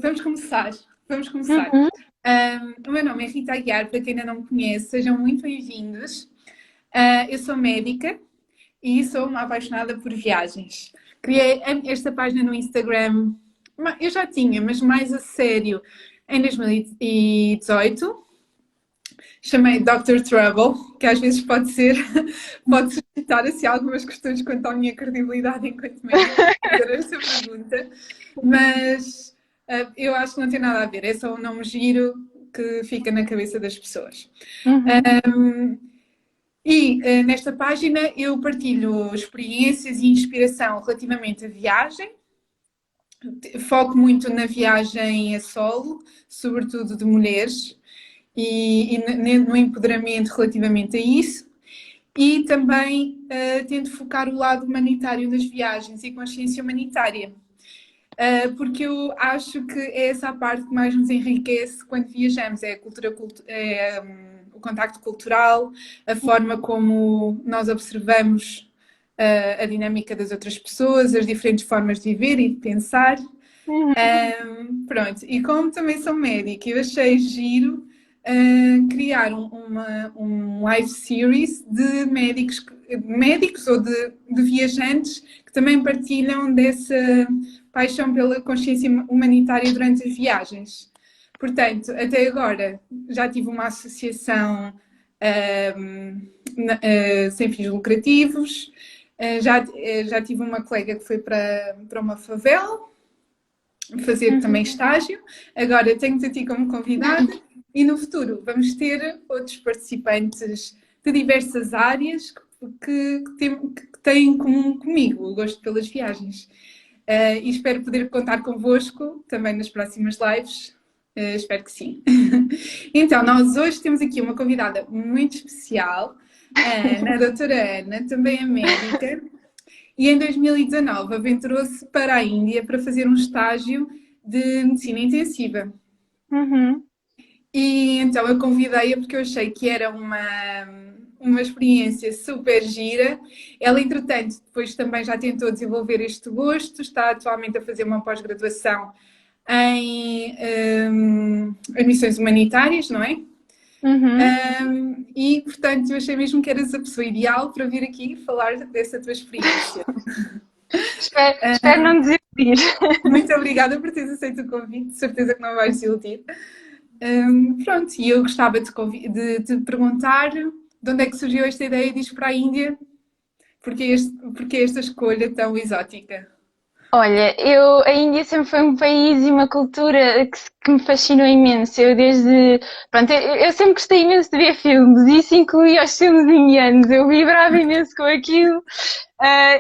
Vamos começar. Vamos começar. Uhum. O meu nome é Rita Aguiar, para quem ainda não me conhece, sejam muito bem-vindos. Eu sou médica e sou uma apaixonada por viagens. Criei esta página no Instagram, eu já tinha, mas mais a sério, em 2018. Chamei Dr. Trouble, que às vezes pode ser, pode suscitar assim, algumas questões quanto à minha credibilidade enquanto médica, fazer esta pergunta, mas eu acho que não tem nada a ver, é só um nome giro que fica na cabeça das pessoas. Uhum. Nesta página eu partilho experiências e inspiração relativamente à viagem. Foco muito na viagem a solo, sobretudo de mulheres, e no empoderamento relativamente a isso. E também tento focar o lado humanitário das viagens e consciência humanitária. Porque eu acho que é essa a parte que mais nos enriquece quando viajamos, é a cultura, o contacto cultural, a forma como nós observamos a dinâmica das outras pessoas, as diferentes formas de viver e de pensar. Uhum. Pronto, e como também sou médica, eu achei giro criar um live series de médicos ou de viajantes que também partilham dessa paixão pela consciência humanitária durante as viagens. Portanto, até agora já tive uma associação sem fins lucrativos, já tive uma colega que foi para uma favela fazer também Uhum. estágio. Agora tenho-te a ti como convidada e no futuro vamos ter outros participantes de diversas áreas que têm em comum comigo o gosto pelas viagens. E espero poder contar convosco também nas próximas lives. Espero que sim. Então, nós hoje temos aqui uma convidada muito especial, a doutora Ana, também é médica, e em 2019 aventurou-se para a Índia para fazer um estágio de medicina intensiva. Uhum. E então eu convidei-a porque eu achei que era uma experiência super gira. Ela, entretanto, depois também já tentou desenvolver este gosto, está atualmente a fazer uma pós-graduação em missões humanitárias, não é? Uhum. Portanto, eu achei mesmo que eras a pessoa ideal para vir aqui falar dessa tua experiência. Espero não desistir. Muito obrigada por teres aceito o convite, de certeza que não vais desiludir. Pronto, e eu gostava de te perguntar de onde é que surgiu esta ideia de ir para a Índia, porque esta escolha tão exótica. Olha, a Índia sempre foi um país e uma cultura que me fascinou imenso. Pronto, eu sempre gostei imenso de ver filmes e isso incluía os filmes indianos. Eu vibrava imenso com aquilo,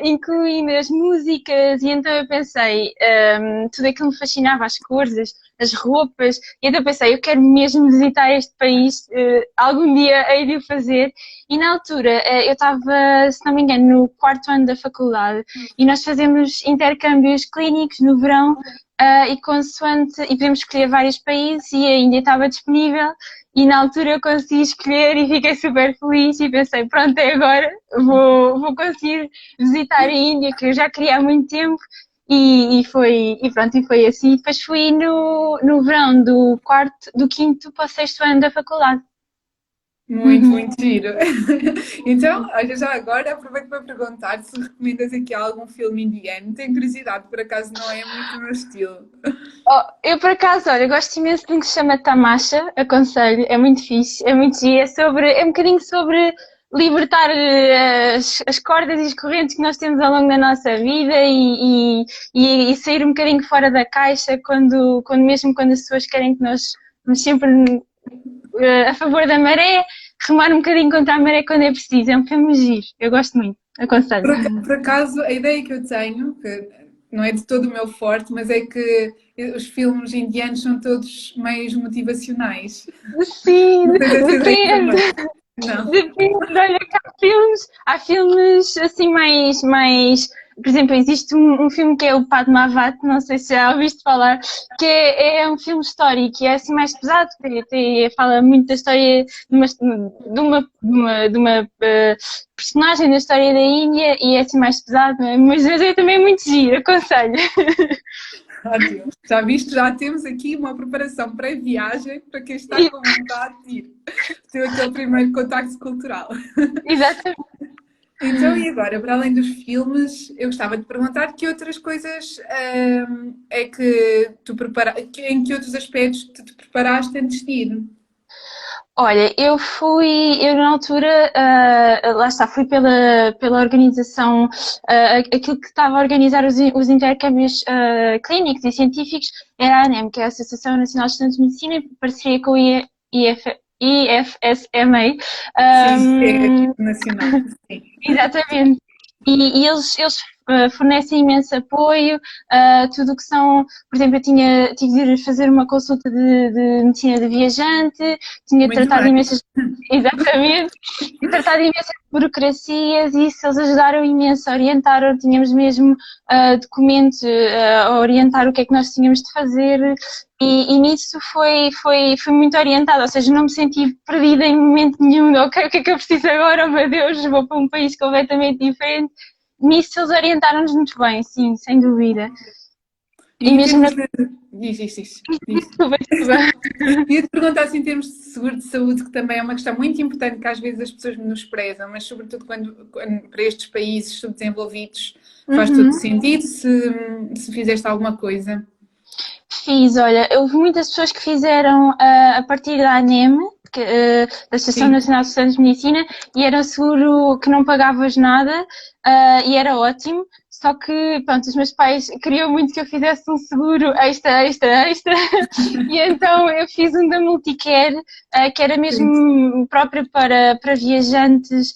incluindo as músicas e então eu pensei, tudo aquilo me fascinava, as cores, as roupas, e então eu pensei, eu quero mesmo visitar este país, algum dia hei de o fazer. E na altura, eu estava, se não me engano, no quarto ano da faculdade e nós fazemos intercâmbios clínicos no verão, e podemos escolher vários países e a Índia estava disponível e na altura eu consegui escolher e fiquei super feliz e pensei, pronto, é agora, vou conseguir visitar a Índia que eu já queria há muito tempo e foi assim. E depois fui no verão do quinto para o sexto ano da faculdade. Muito, Uhum. muito giro. Então, olha, já agora aproveito para perguntar se recomendas aqui algum filme indiano. Tenho curiosidade, por acaso não é muito o meu estilo. Oh, eu por acaso, olha, gosto imenso de um que se chama Tamasha, aconselho, é muito fixe, é muito giro, é um bocadinho sobre libertar as cordas e as correntes que nós temos ao longo da nossa vida e sair um bocadinho fora da caixa mesmo quando as pessoas querem que nós vamos sempre a favor da maré, remar um bocadinho contra a maré quando é preciso, é um filme giro, eu gosto muito, aconselho. Por acaso, a ideia que eu tenho, que não é de todo o meu forte, mas é que os filmes indianos são todos meios motivacionais. Sim, Não sei se essa ideia depende. também. Não. Depende, olha, que há filmes assim por exemplo, existe um filme que é o Padmavat, não sei se já ouviste falar, que é um filme histórico, e é assim mais pesado, fala muito da história de uma personagem da história da Índia, e é assim mais pesado, mas é também muito giro, aconselho. Ótimo. Já viste, já temos aqui uma preparação pré-viagem para quem está com vontade de ir. Ter aquele primeiro contacto cultural. Exatamente. Então, e agora, para além dos filmes, eu gostava de perguntar que outras coisas é que em que outros aspectos te preparaste antes de ir? Olha, eu na altura, lá está, fui pela organização, aquilo que estava a organizar os intercâmbios clínicos e científicos era a ANEM, que é a Associação Nacional de Estudantes de Medicina, em parceria com o IFSMA. Sim, é nacional. Sim. Exatamente. E eles fornecem imenso apoio, tudo o que são, por exemplo, tive de ir fazer uma consulta de medicina de viajante, tinha Muito tratado bem. imensas, exatamente, e tratado imensas burocracias e isso eles ajudaram imenso, orientaram, tínhamos mesmo documentos a orientar o que é que nós tínhamos de fazer. E nisso fui muito orientada, ou seja, não me senti perdida em momento nenhum. Ok, o que é que eu preciso agora? Oh meu Deus, vou para um país completamente diferente. Nisso eles orientaram-nos muito bem, sim, sem dúvida. E E em mesmo termos na de. Diz. desculpa, desculpa. Ia-te perguntar se em termos de seguro de saúde, que também é uma questão muito importante que às vezes as pessoas menosprezam, mas sobretudo quando para estes países subdesenvolvidos faz todo Uhum. sentido se fizeste alguma coisa. Fiz, olha, houve muitas pessoas que fizeram a partir da ANEM, da Associação Sim, Nacional de Estudantes de Medicina, e era um seguro que não pagavas nada, e era ótimo. Só que, pronto, os meus pais queriam muito que eu fizesse um seguro extra, extra, extra, e então eu fiz um da Multicare, que era sim. mesmo próprio para viajantes,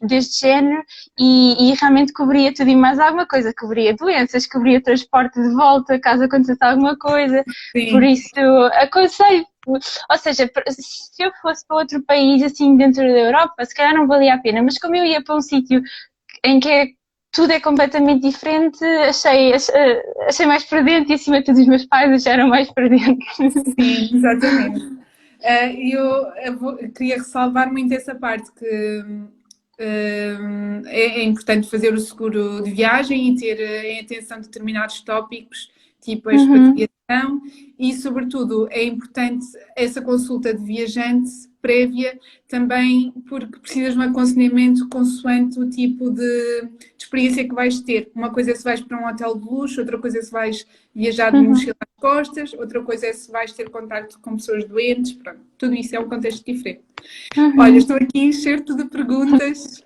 deste género e realmente cobria tudo e mais alguma coisa, cobria doenças, cobria transporte de volta caso acontecesse alguma coisa, por Sim. isso aconselho, ou seja, se eu fosse para outro país assim dentro da Europa, se calhar não valia a pena, mas como eu ia para um sítio em que tudo é completamente diferente, achei mais prudente e acima de tudo os meus pais acharam mais prudente. Sim, exatamente. Queria ressalvar muito essa parte que é importante fazer o seguro de viagem e ter em atenção determinados tópicos, tipo a Uhum, expatriação, e, sobretudo, é importante essa consulta de viajante prévia também porque precisas de um aconselhamento consoante o tipo de experiência que vais ter. Uma coisa é se vais para um hotel de luxo, outra coisa é se vais viajar de uhum, mochila às costas, outra coisa é se vais ter contacto com pessoas doentes, pronto, tudo isso é um contexto diferente. Olha, uhum. estou aqui encher-te de perguntas.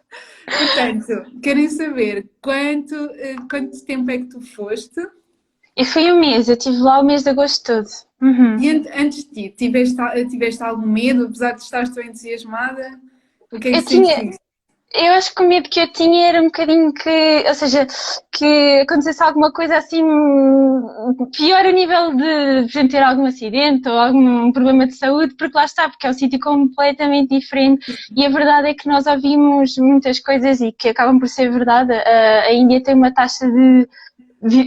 Portanto, querem saber quanto tempo é que tu foste? E foi um mês, eu estive lá o mês de agosto todo. Uhum. E antes de ti, tiveste algum medo, apesar de estares tão entusiasmada? O que é que Eu tinha, sentiste? eu acho que o medo que eu tinha era um bocadinho que, ou seja, que acontecesse alguma coisa assim pior a nível de, por exemplo, ter algum acidente ou algum problema de saúde, porque lá está, porque é um sítio completamente diferente e a verdade é que nós ouvimos muitas coisas e que acabam por ser verdade. A Índia tem uma taxa de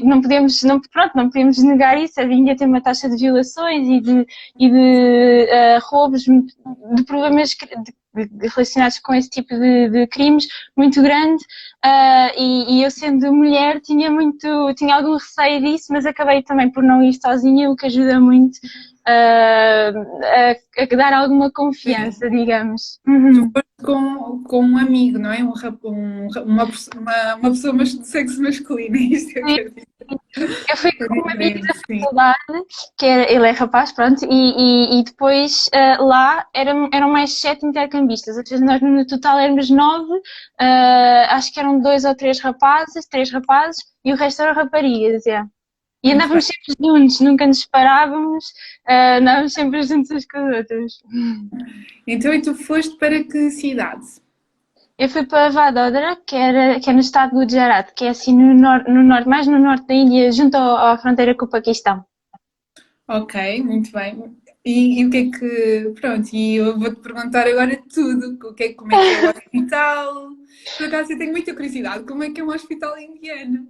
não podemos, não, pronto, não podemos negar isso. A Índia tem uma taxa de violações e de roubos, de problemas relacionados com esse tipo de crimes muito grande. E eu, sendo mulher, tinha algum receio disso, mas acabei também por não ir sozinha, o que ajuda muito a dar alguma Sim. confiança, digamos. Tu Uhum. foste com um amigo, não é? Uma pessoa de sexo masculino, é isto que eu quero dizer. Eu fui É com uma amiga diferente, da sim. faculdade, ele é rapaz, pronto, e depois lá eram mais 7 intercambistas, ou seja, nós no total éramos 9, acho que eram 2 ou 3 rapazes, 3 rapazes, e o resto eram raparigas, yeah. E Muito bem. andávamos sempre juntos, nunca nos separávamos, andávamos sempre juntos uns com os outros. Então, e tu foste para que cidade? Eu fui para Vadodara, que é no estado do Gujarat, que é assim no norte, mais no norte da Índia, junto à fronteira com o Paquistão. Ok, muito bem. E o que é que. Pronto, e eu vou-te perguntar agora tudo. Como é que é o hospital? Por acaso eu tenho muita curiosidade, como é que é um hospital indiano?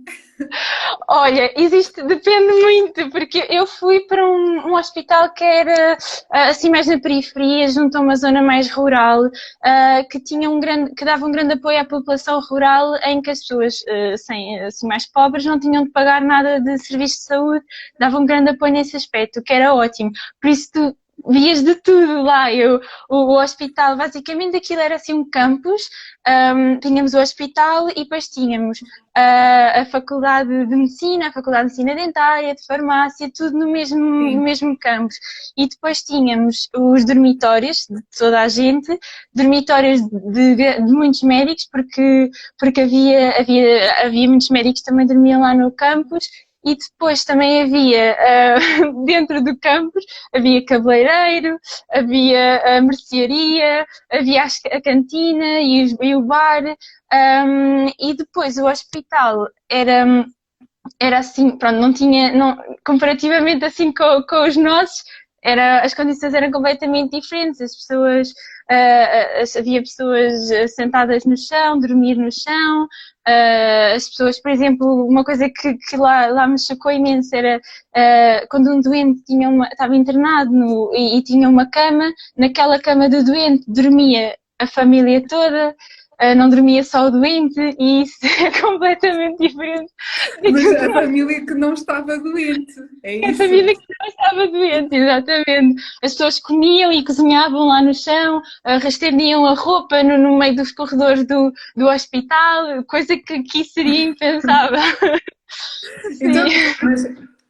Olha, depende muito, porque eu fui para um hospital que era assim mais na periferia, junto a uma zona mais rural, que tinha que dava um grande apoio à população rural, em que as pessoas assim mais pobres não tinham de pagar nada de serviço de saúde, dava um grande apoio nesse aspecto, o que era ótimo. Por isso tu vias de tudo lá. O hospital, basicamente aquilo era assim um campus, tínhamos o hospital e depois tínhamos a Faculdade de Medicina, a Faculdade de Medicina Dentária, de Farmácia, tudo no Sim. mesmo campus. E depois tínhamos os dormitórios de toda a gente, dormitórios de muitos médicos, porque havia muitos médicos que também dormiam lá no campus. E depois também havia, dentro do campus, havia cabeleireiro, havia a mercearia, havia a cantina e o bar. E depois o hospital era assim, pronto, não tinha, não, comparativamente assim com os nossos, as condições eram completamente diferentes. As pessoas, havia pessoas sentadas no chão, dormir no chão. As pessoas, por exemplo, uma coisa que lá me chocou imenso era quando um doente estava internado e tinha uma cama, naquela cama do doente dormia a família toda. Não dormia só o doente e isso é completamente diferente Mas daquilo que a família que não estava doente, é a isso? família que não estava doente, exatamente. As pessoas comiam e cozinhavam lá no chão, estendiam a roupa no meio dos corredores do hospital, coisa que aqui seria impensável. Então, Sim, mas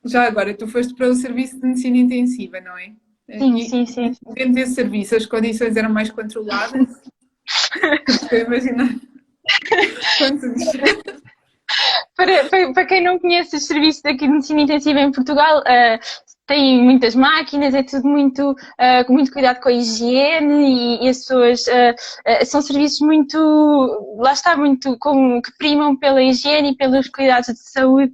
já agora, tu foste para o serviço de medicina intensiva, não é? sim, E sim, sim. dentro desse serviço as condições eram mais controladas? Estou a imaginar quantos. Para quem não conhece os serviços aqui de medicina intensiva em Portugal, tem muitas máquinas, é tudo com muito cuidado com a higiene e as pessoas, são serviços muito, lá está, que primam pela higiene e pelos cuidados de saúde.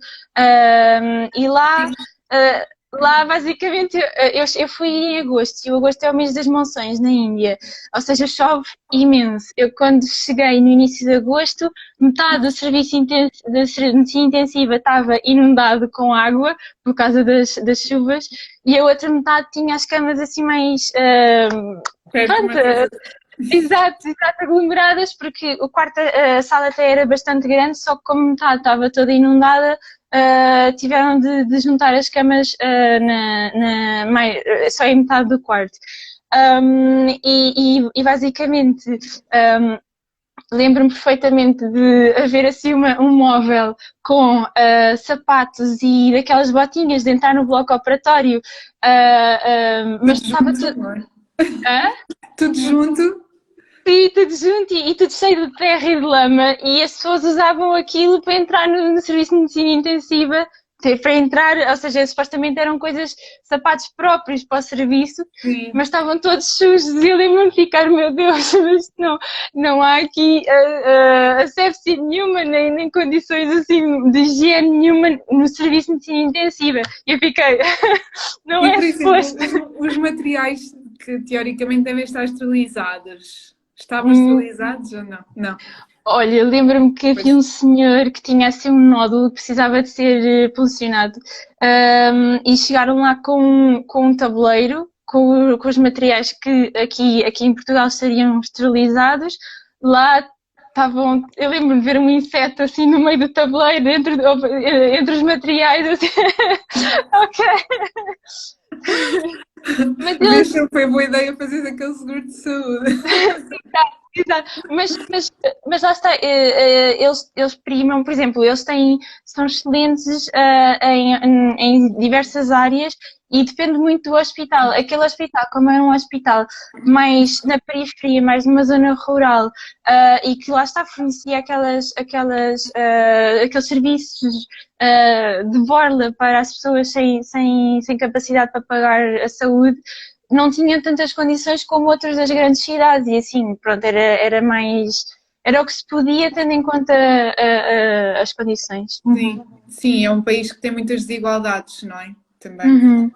E lá, uh, lá basicamente, eu fui em agosto e o agosto é o mês das monções na Índia, ou seja, chove imenso. Eu quando cheguei no início de agosto, metade do serviço da medicina intensiva estava inundado com água por causa das chuvas e a outra metade tinha as camas assim mais, Perto, pronto, mas exato, aglomeradas, porque o quarto, a sala até era bastante grande, só que como metade estava toda inundada, tiveram de juntar as camas só em metade do quarto. E basicamente, lembro-me perfeitamente de haver assim um móvel com sapatos e daquelas botinhas de entrar no bloco operatório, mas tudo estava junto, tudo. não é? Hã? Tudo junto. Sim, tudo junto e tudo cheio de terra e de lama, e as pessoas usavam aquilo para entrar no serviço de medicina intensiva, para entrar, ou seja, supostamente eram sapatos próprios para o serviço, Sim. mas estavam todos sujos e eu lembro-me de ficar, meu Deus, mas não há aqui asepsia nenhuma, nem condições assim de higiene nenhuma no serviço de medicina intensiva. E eu fiquei, não E, é por exemplo, suposto. os materiais que teoricamente devem estar esterilizados, estavam Hum. esterilizados ou não? Não. Olha, lembro-me que Pois. havia um senhor que tinha assim um nódulo que precisava de ser puncionado, e chegaram lá com um tabuleiro com os materiais que aqui em Portugal estariam esterilizados. Lá estavam, eu lembro-me de ver um inseto assim no meio do tabuleiro, entre os materiais, assim. Ok. Mas Vês eles se foi boa ideia fazer aquele seguro de saúde. Exato, mas lá está, eles primam, por exemplo, são excelentes em diversas áreas e depende muito do hospital. Aquele hospital, como é um hospital mais na periferia, mais numa zona rural, e que lá está, fornecia aqueles serviços de borla para as pessoas sem capacidade para pagar a saúde, não tinham tantas condições como outros das grandes cidades e assim, pronto, era o que se podia tendo em conta as condições. Sim, sim, é um país que tem muitas desigualdades, não é? Também. Uhum.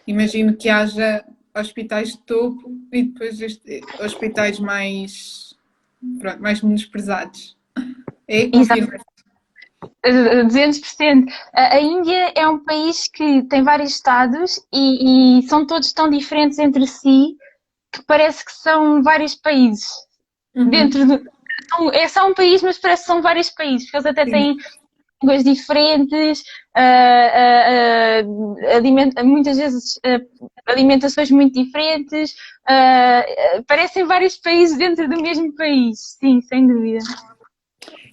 Imagino que haja hospitais de topo e depois hospitais mais Pronto, mais menosprezados. É, Exato, confirmo. 200%. A Índia é um país que tem vários estados e são todos tão diferentes entre si que parece que são vários países. Uhum, Dentro do. É só um país, mas parece que são vários países, porque eles até sim. têm línguas diferentes, muitas vezes alimentações muito diferentes, parecem vários países dentro do mesmo país, sim, sem dúvida.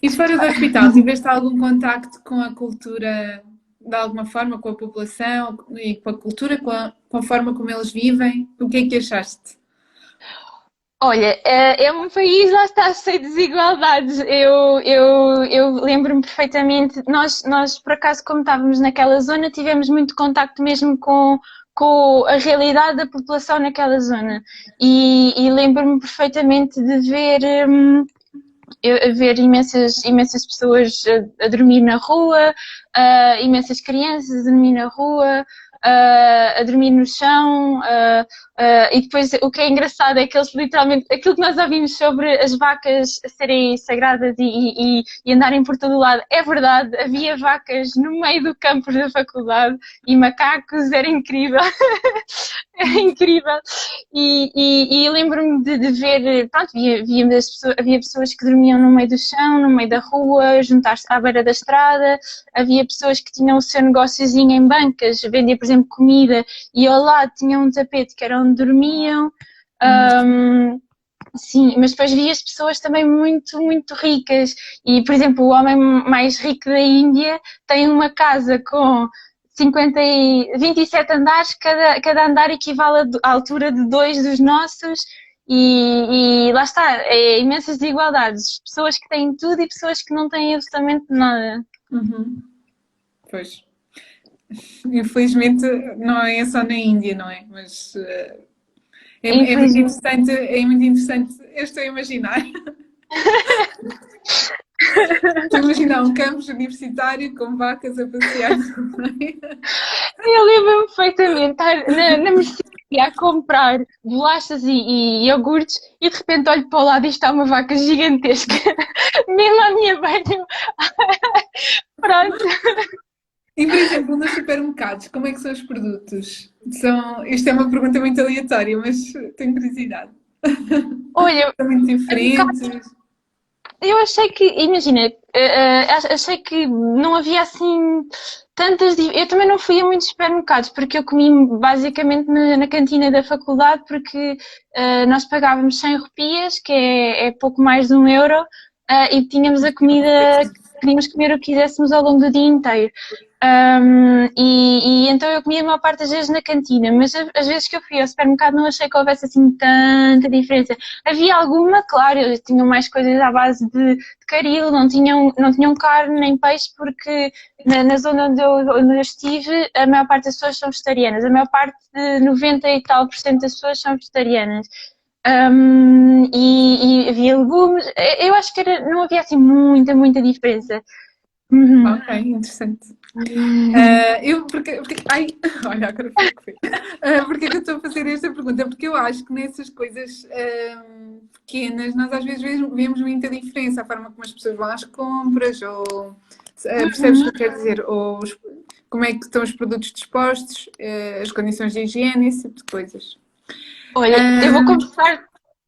E fora do hospital, tiveste algum contacto com a cultura de alguma forma, com a população e com a cultura, com a forma como eles vivem? O que é que achaste? Olha, é um país, lá está, cheio de desigualdades. Eu lembro-me perfeitamente, nós, por acaso, como estávamos naquela zona, tivemos muito contacto mesmo com a realidade da população naquela zona. E lembro-me perfeitamente de ver imensas pessoas a dormir na rua, imensas crianças a dormir na rua, a dormir no chão, e depois o que é engraçado é que eles literalmente, aquilo que nós ouvimos sobre as vacas serem sagradas e andarem por todo o lado, é verdade, havia vacas no meio do campus da faculdade e macacos, era incrível. É incrível. E lembro-me de ver, pronto, havia pessoas que dormiam no meio do chão, no meio da rua, juntar-se à beira da estrada, havia pessoas que tinham o seu negóciozinho em bancas, vendia, por exemplo, comida, e ao lado tinham um tapete que era onde dormiam. Uhum. Sim, mas depois vi as pessoas também muito ricas. E, por exemplo, o homem mais rico da Índia tem uma casa com 27 andares, cada andar equivale à altura de dois dos nossos. E lá está, é imensas desigualdades. Pessoas que têm tudo e pessoas que não têm absolutamente nada. Uhum. Pois. Infelizmente não é só na Índia, não é? Mas é muito Infelizmente. interessante, é muito interessante. Eu estou a imaginar. Estou a imaginar um campus universitário com vacas a passear também. Eu lembro-me perfeitamente estar na mercearia a comprar bolachas e iogurtes e de repente olho para o lado e está uma vaca gigantesca, mesmo à minha beira. Pronto. E, por exemplo, nos supermercados, como é que são os produtos? Isto é uma pergunta muito aleatória, mas tenho curiosidade. Olha, São muito diferentes. eu achei que, imagina, achei que não havia assim tantas. Eu também não fui a muitos supermercados, porque eu comi basicamente na cantina da faculdade, porque nós pagávamos 100 rupias, que é pouco mais de 1 euro, e tínhamos a comida, podíamos comer o que quiséssemos ao longo do dia inteiro. E então eu comia a maior parte das vezes na cantina, mas as vezes que eu fui ao supermercado não achei que houvesse assim tanta diferença. Havia alguma, claro, eles tinham mais coisas à base de caril, não tinham carne nem peixe, porque na zona onde eu estive, a maior parte das pessoas são vegetarianas, a maior parte de 90 e tal por cento das pessoas são vegetarianas. E havia legumes, eu acho que não havia assim muita diferença. Uhum. Ok, interessante. Ai, olha, agora foi o que foi. Porque é que eu estou a fazer esta pergunta? Porque eu acho que nessas coisas pequenas nós às vezes vemos muita diferença, a forma como as pessoas vão às compras, ou percebes o que eu quero dizer? Ou como é que estão os produtos dispostos, as condições de higiene, esse tipo de coisas. Olha, Ah,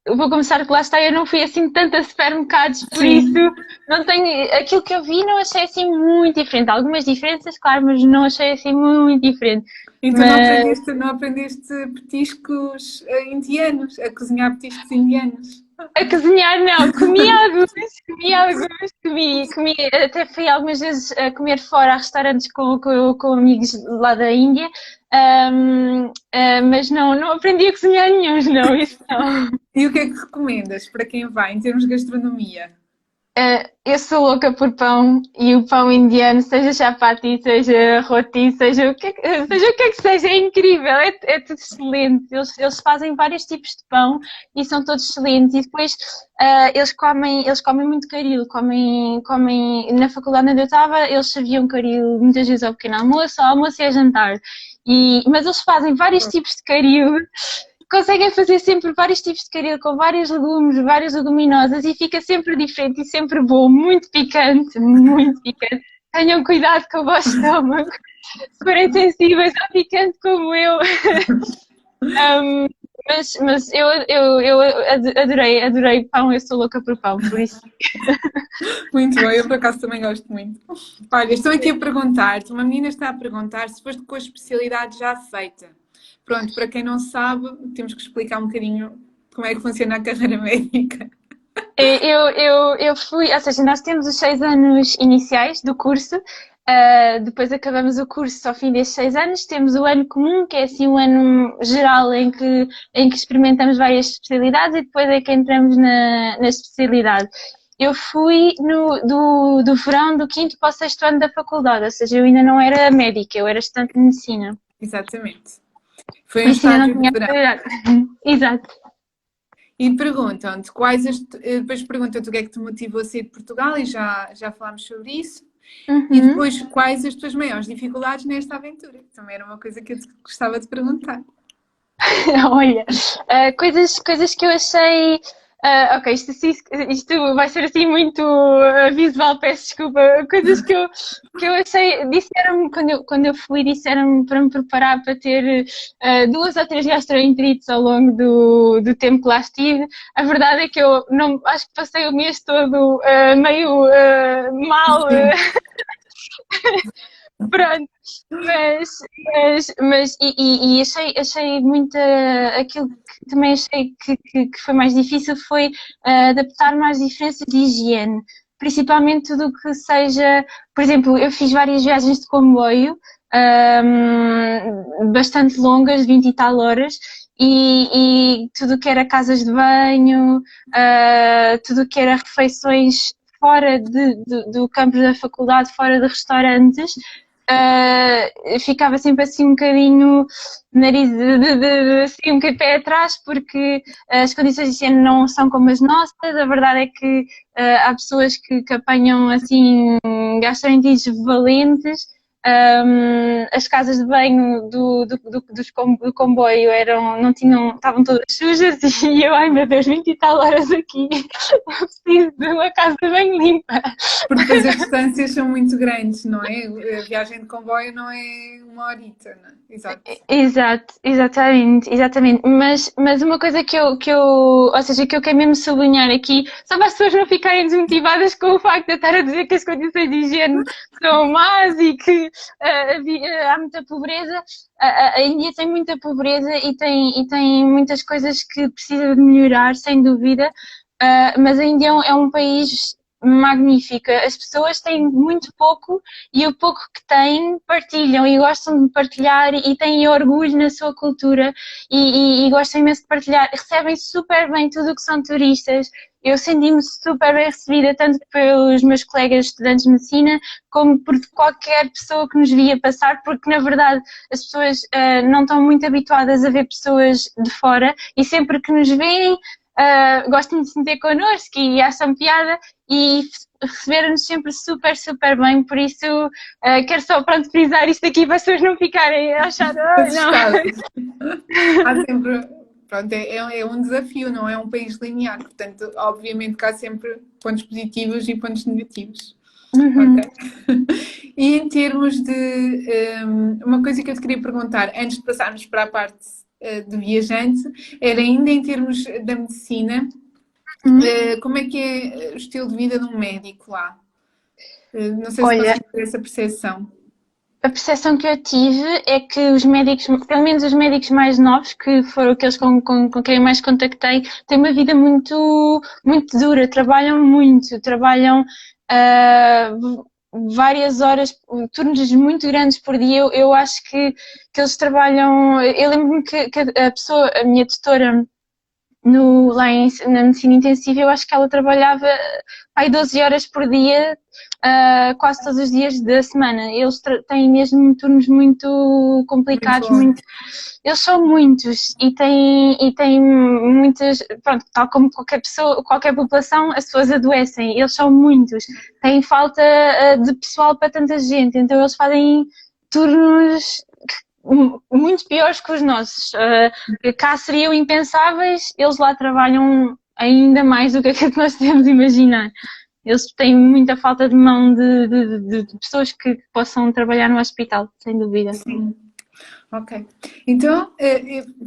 eu vou começar que lá está, eu não fui assim tanto a supermercados, por isso sim, não tenho, aquilo que eu vi não achei assim muito diferente. Algumas diferenças, claro, mas não achei assim muito diferente. então Mas não aprendeste petiscos indianos, a cozinhar petiscos indianos. a cozinhar não, comi alguns, comi, até fui algumas vezes a comer fora a restaurantes com amigos lá da Índia, mas não aprendi a cozinhar nenhum, não, isso não. E o que é que recomendas para quem vai em termos de gastronomia? Eu sou louca por pão e o pão indiano, seja chapati, seja roti, seja o que é que seja, é incrível, é tudo excelente. Eles fazem vários tipos de pão e são todos excelentes. E depois eles comem muito caril, comem na faculdade onde eu estava, eles serviam caril muitas vezes ao pequeno almoço, ao almoço e a jantar. Mas eles fazem vários tipos de caril conseguem fazer sempre vários tipos de caril com vários legumes, várias leguminosas e fica sempre diferente e sempre bom, muito picante, muito picante. Tenham cuidado com o vosso estômago, se forem sensíveis ao picante como eu. Mas eu adorei pão, eu sou louca por pão, por isso. Muito bom, eu por acaso também gosto muito. Olha, estou aqui a perguntar-te, uma menina está a perguntar se foste com a especialidade já feita. Pronto, para quem não sabe, temos que explicar um bocadinho como é que funciona a carreira médica. Eu fui, ou seja, nós temos os 6 anos iniciais do curso, depois acabamos o curso ao fim destes 6 anos, temos o ano comum, que é assim um ano geral em que experimentamos várias especialidades e depois é que entramos na especialidade. Eu fui do verão do 5º para o 6º ano da faculdade, ou seja, eu ainda não era médica, eu era estudante de medicina. Exatamente. Foi Por um isso ainda não estágio tinha de verão. especialidade. Exato. E perguntam-te, depois perguntam-te o que é que te motivou a sair de Portugal e já falámos sobre isso. E Uhum. depois, quais as tuas maiores dificuldades nesta aventura? Também era uma coisa que eu gostava de perguntar. Olha, coisas que eu achei. Ok, isto vai ser assim muito visual, peço desculpa. Coisas que eu achei. Disseram-me, quando eu fui, disseram-me para me preparar para ter 2 ou 3 gastroenterites ao longo do tempo que lá estive. A verdade é que eu não, acho que passei o mês todo meio mal. Sim. Pronto, mas achei muita, aquilo que também achei que foi mais difícil foi adaptar-me às diferenças de higiene, principalmente tudo o que seja, por exemplo, eu fiz várias viagens de comboio, bastante longas, 20 e tal horas, e tudo o que era casas de banho, tudo o que era refeições fora do campus da faculdade, fora de restaurantes, ficava sempre assim um bocadinho nariz assim um bocadinho pé atrás porque as condições de higiene não são como as nossas. A verdade é que há pessoas que apanham assim gastroenterites valentes. As casas de banho do comboio não tinham, estavam todas sujas e eu, ai meu Deus, 20 e tal horas aqui, eu preciso de uma casa de banho limpa. Porque depois as distâncias são muito grandes, não é? A viagem de comboio não é uma horita, não é? Exato. Exato, exatamente. Mas uma coisa ou seja, que eu quero mesmo sublinhar aqui, só para as pessoas não ficarem desmotivadas com o facto de eu estar a dizer que as condições de higiene são más e que há muita pobreza. A Índia tem muita pobreza e tem muitas coisas que precisa de melhorar, sem dúvida. Mas a Índia é um país magnífico. As pessoas têm muito pouco e o pouco que têm partilham e gostam de partilhar e têm orgulho na sua cultura e gostam imenso de partilhar. Recebem super bem tudo o que são turistas. Eu senti-me super bem recebida tanto pelos meus colegas estudantes de medicina como por qualquer pessoa que nos via passar, porque na verdade as pessoas não estão muito habituadas a ver pessoas de fora e sempre que nos veem gostam de se meter connosco e acham piada e receberam-nos sempre super, super bem, por isso quero só pronto frisar isto aqui para as pessoas não ficarem a achar não. Há sempre, pronto, é um desafio, não é um país linear, portanto, obviamente que há sempre pontos positivos e pontos negativos. Uhum. Ok. E em termos de uma coisa que eu te queria perguntar, antes de passarmos para a parte do viajante, era ainda em termos da medicina, como é que é o estilo de vida de um médico lá? Não sei se Olha, consegues ter essa percepção. a percepção que eu tive é que os médicos, pelo menos os médicos mais novos, que foram aqueles com quem eu mais contactei, têm uma vida muito, muito dura, trabalham várias horas, turnos muito grandes por dia. Eu acho que eles trabalham. Eu lembro-me que a minha tutora na medicina intensiva, eu acho que ela trabalhava aí 12 horas por dia, quase todos os dias da semana. Eles têm mesmo turnos muito complicados, Muito eles são muitos e têm muitas, pronto, tal como qualquer pessoa, qualquer população, as pessoas adoecem, eles são muitos, têm falta de pessoal para tanta gente, então eles fazem turnos muito piores que os nossos. Cá seriam impensáveis, eles lá trabalham ainda mais do que aquilo que nós podemos imaginar. Eles têm muita falta de mão de pessoas que possam trabalhar no hospital, sem dúvida. Sim. Ok. Então,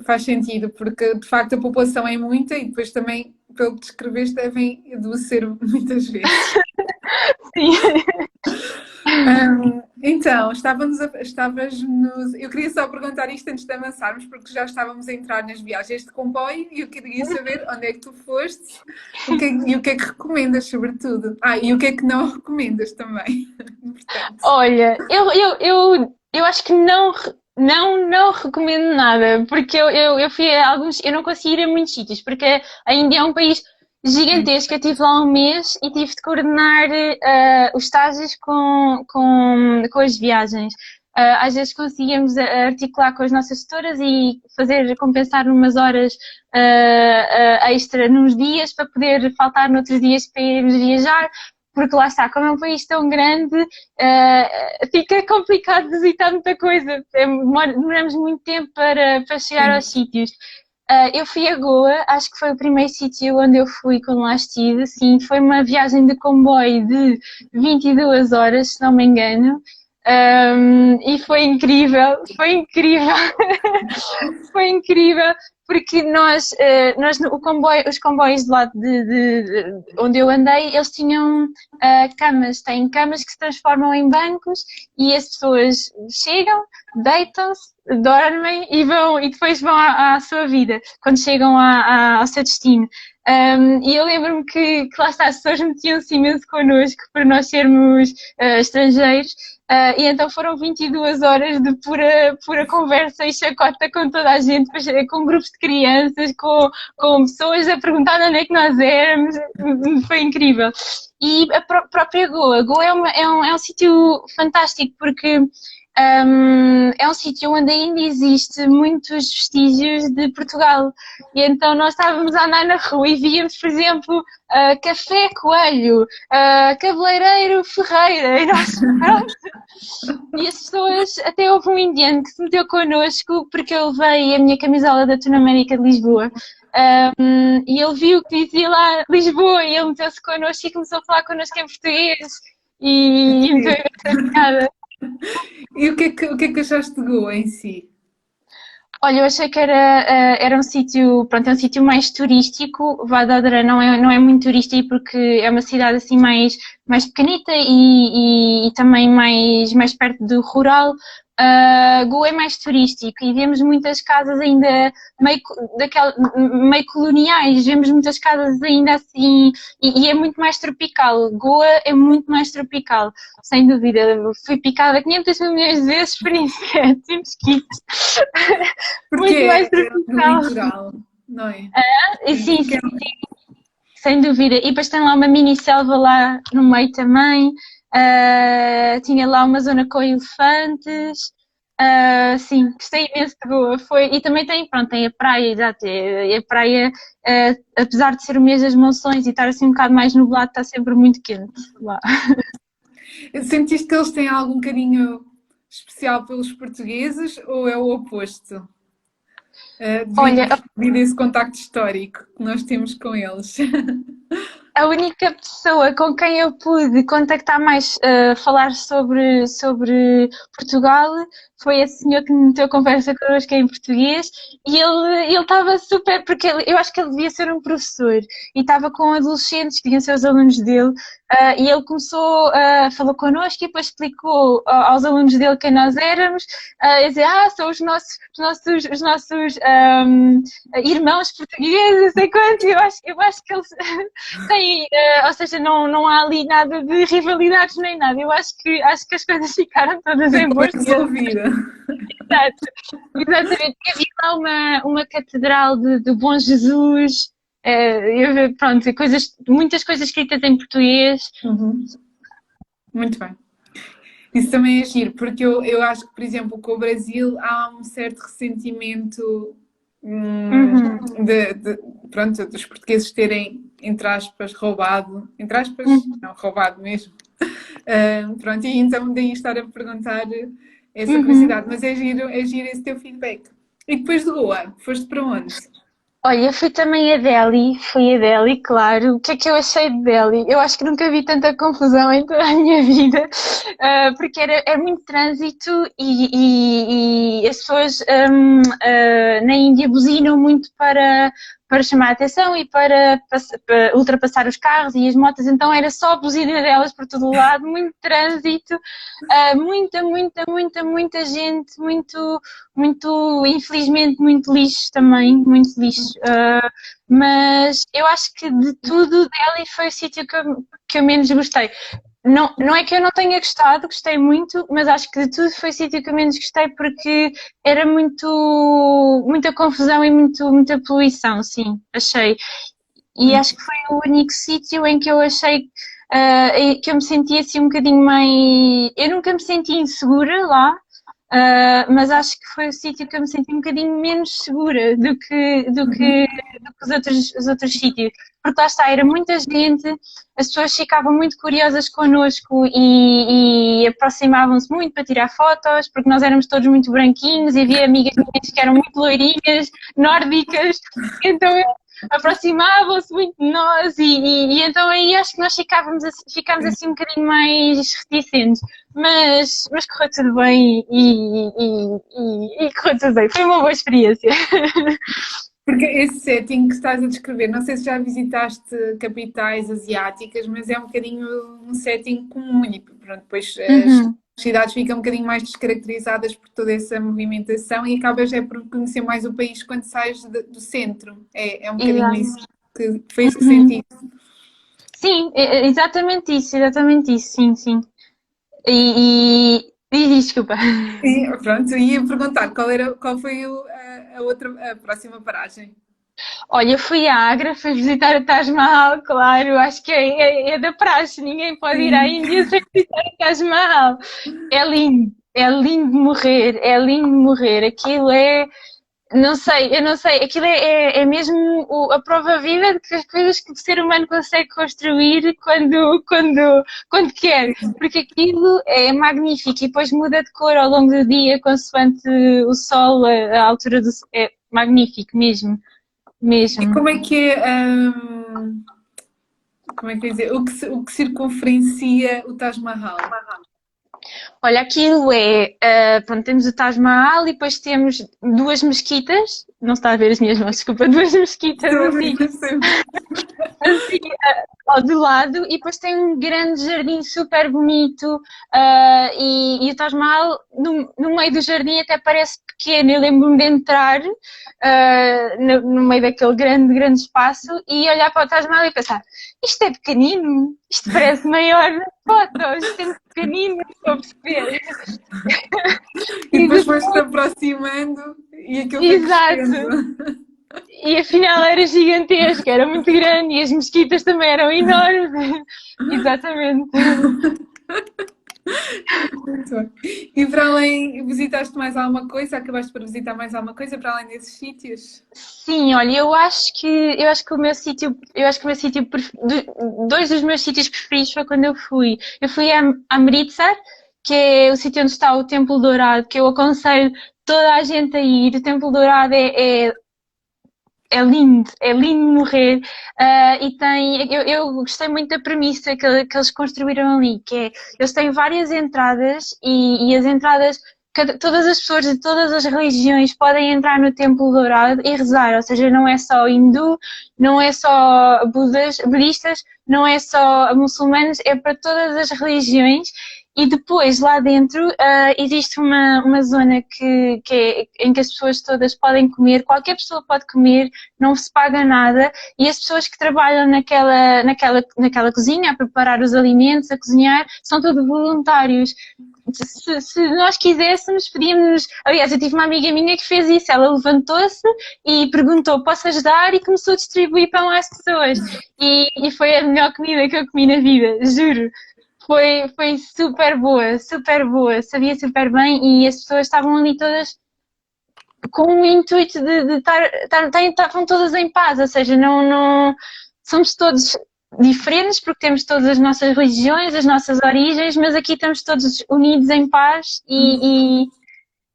faz sentido, porque de facto a população é muita e depois também, pelo que descreveste, devem adoecer muitas vezes. Sim. Então, eu queria só perguntar isto antes de avançarmos, porque já estávamos a entrar nas viagens de comboio e eu queria saber onde é que tu foste e o que é que recomendas, sobretudo. E o que é que não recomendas também. Importante. Olha, eu acho que não recomendo nada, porque eu fui a alguns, eu não consegui ir a muitos sítios, porque a Índia é um país gigantesco. Eu estive lá um mês e tive de coordenar os estágios com as viagens. Às vezes conseguíamos articular com as nossas gestoras e fazer compensar umas horas extra nos dias para poder faltar noutros dias para irmos viajar. Porque lá está, como é um país tão grande, fica complicado visitar muita coisa. Demoramos muito tempo para chegar aos sítios. Eu fui a Goa, acho que foi o primeiro sítio onde eu fui quando lá estive. Sim, foi uma viagem de comboio de 22 horas, se não me engano. E foi incrível, foi incrível, foi incrível, porque os comboios de lá de onde eu andei, eles tinham camas, têm camas que se transformam em bancos e as pessoas chegam, deitam-se, dormem e depois vão à sua vida, quando chegam ao seu destino. E eu lembro-me que lá está, as pessoas metiam-se imenso connosco por nós sermos estrangeiros. E então foram 22 horas de pura conversa e chacota com toda a gente, com grupos de crianças, com pessoas a perguntar onde é que nós éramos. Foi incrível. E a própria Goa. Goa é um sítio fantástico porque é um sítio onde ainda existe muitos vestígios de Portugal. E então nós estávamos a andar na rua e víamos, por exemplo, Café Coelho, Cabeleireiro Ferreira, e nós, pronto. E as pessoas, até houve um indiano que se meteu connosco porque eu levei a minha camisola da Tuna América de Lisboa. E ele viu que dizia lá Lisboa e ele meteu-se connosco e começou a falar connosco em português e me deu essa piada. E o que é que achaste de Goa em si? Olha, eu achei que era um sítio, pronto, é um sítio mais turístico. Vadodara não é muito turístico porque é uma cidade assim mais pequenita e também mais perto do rural. Goa é mais turístico e vemos muitas casas ainda meio coloniais, vemos muitas casas ainda assim e é muito mais tropical. Goa é muito mais tropical, sem dúvida. Fui picada 500 milhões de vezes por insetos e mosquitos. Porque Muito mais é no tropical. litoral, não é? Sim, sem dúvida. E depois tem lá uma mini selva lá no meio também. Tinha lá uma zona com elefantes. Sim, gostei imenso de Goa. E também tem a praia, exato. E a praia, apesar de ser o mês das monções e estar assim um bocado mais nublado, está sempre muito quente lá. Sentiste que eles têm algum carinho especial pelos portugueses ou é o oposto? Olha, Devido a esse contacto histórico que nós temos com eles. a única pessoa com quem eu pude contactar mais, falar sobre Portugal, foi esse senhor que me meteu conversa connosco em português e ele estava super, porque eu acho que ele devia ser um professor e estava com adolescentes que deviam ser os alunos dele, e ele falou connosco e depois explicou aos alunos dele quem nós éramos, a dizer, são os nossos irmãos portugueses, não sei quanto. Eu acho que eles têm, ou seja, não há ali nada de rivalidades nem nada. Eu acho que as coisas ficaram todas em boas Resolvida. Exatamente. Havia lá uma catedral do Bom Jesus, pronto, muitas coisas escritas em português. Uhum. Muito bem. Isso também é giro, porque eu acho que, por exemplo, com o Brasil há um certo ressentimento pronto, dos portugueses terem, entre aspas, roubado, entre aspas, não, roubado mesmo. Pronto, e então daí estar a perguntar essa Uhum. curiosidade, mas é giro esse teu feedback. E depois de Goa, foste para onde? Olha, fui a Delhi, claro. O que é que eu achei de Delhi? Eu acho que nunca vi tanta confusão em toda a minha vida, porque era muito trânsito e as pessoas na Índia buzinam muito para chamar a atenção e para ultrapassar os carros e as motas, então era só a buzina delas por todo o lado, muito trânsito, muita gente, infelizmente, muito lixo também, muito lixo. Mas eu acho que de tudo Delhi foi o sítio que eu menos gostei. Não, não é que eu não tenha gostado, gostei muito, mas acho que de tudo foi o sítio que eu menos gostei porque era muita confusão e muita poluição, sim, achei. E acho que foi o único sítio em que eu achei que eu me sentia assim um bocadinho mais. Eu nunca me senti insegura lá, mas acho que foi o sítio que eu me senti um bocadinho menos segura do que os outros sítios. Porque lá está, era muita gente, as pessoas ficavam muito curiosas connosco e aproximavam-se muito para tirar fotos, porque nós éramos todos muito branquinhos e havia amigas minhas que eram muito loirinhas, nórdicas, então aproximavam-se muito de nós e então aí acho que nós ficámos assim um bocadinho mais reticentes, mas correu tudo bem e correu tudo bem, foi uma boa experiência. Porque esse setting que estás a descrever, não sei se já visitaste capitais asiáticas, mas é um bocadinho um setting comum e pronto, depois as Uhum, cidades ficam um bocadinho mais descaracterizadas por toda essa movimentação e acabas é por conhecer mais o país quando sais do centro. É um bocadinho exato. isso que foi isso que Uhum. senti. Sim, exatamente isso, sim, sim. Desculpa. E pronto, ia perguntar qual foi a próxima paragem. Olha, eu fui à Agra, fui visitar o Taj Mahal, claro, acho que é da praxe, ninguém pode ir à Sim. Índia sem visitar o Taj Mahal. É lindo de morrer, é lindo de morrer. Aquilo é, não sei, eu não sei, aquilo é mesmo a prova viva de que as coisas que o ser humano consegue construir quando quer, porque aquilo é magnífico e depois muda de cor ao longo do dia, consoante o sol, a altura do sol, é magnífico mesmo, E mesmo. como é que é, como é que eu ia dizer, o que circunferencia o Taj Mahal? Olha, aquilo pronto, temos o Taj Mahal e depois temos duas mesquitas, não se está a ver as minhas mãos, desculpa, duas mesquitas Estou a assim, ver sempre. assim ao do lado e depois tem um grande jardim super bonito e o Taj Mahal no meio do jardim até parece pequeno, eu lembro-me de entrar no meio daquele grande espaço e olhar para o Taj Mahal e pensar, isto é pequenino, isto parece maior nas fotos, isto é muito pequenino, não estou a perceber. E E depois depois, foste aproximando e aquilo foi exato, crescendo. e afinal era gigantesco, era muito grande e as mesquitas também eram enormes. Exatamente. Muito bem. E para além, visitaste mais alguma coisa? Acabaste por visitar mais alguma coisa para além desses sítios? Sim, olha, eu acho que o meu sítio, eu acho que o meu sítio, dois dos meus sítios preferidos foi quando eu fui a Amritsar, que é o sítio onde está o Templo Dourado, que eu aconselho toda a gente a ir. O Templo Dourado é lindo de morrer, eu gostei muito da premissa que eles construíram ali, que é, eles têm várias entradas e as entradas, todas as pessoas de todas as religiões podem entrar no Templo Dourado e rezar, ou seja, não é só hindu, não é só budistas, não é só muçulmanos, é para todas as religiões. E depois, lá dentro, existe uma zona em que as pessoas todas podem comer, qualquer pessoa pode comer, não se paga nada, e as pessoas que trabalham naquela cozinha, a preparar os alimentos, a cozinhar, são todos voluntários. Se nós quiséssemos, podíamos. Aliás, eu tive uma amiga minha que fez isso. Ela levantou-se e perguntou: posso ajudar? E começou a distribuir pão às pessoas. E foi a melhor comida que eu comi na vida, juro. Foi super boa, sabia super bem e as pessoas estavam ali todas com o intuito de estavam todas em paz, ou seja, não, somos todos diferentes, porque temos todas as nossas religiões, as nossas origens, mas aqui estamos todos unidos em paz e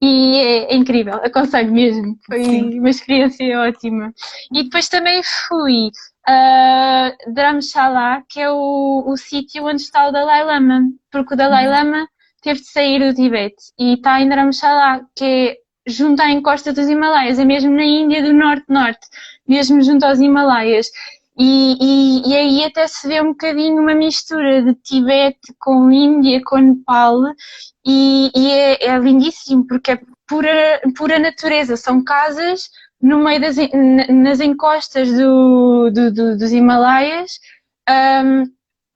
é incrível, aconselho mesmo, foi Sim. uma experiência ótima. E depois também fui a Dharamshala, que é o sítio onde está o Dalai Lama, porque o Dalai Lama teve de sair do Tibete e está em Dharamshala, que é junto à encosta dos Himalaias, é mesmo na Índia do Norte-Norte, mesmo junto aos Himalaias. E aí até se vê um bocadinho uma mistura de Tibete com Índia, com Nepal, e é lindíssimo porque é pura natureza. São casas no meio nas encostas dos Himalaias, um,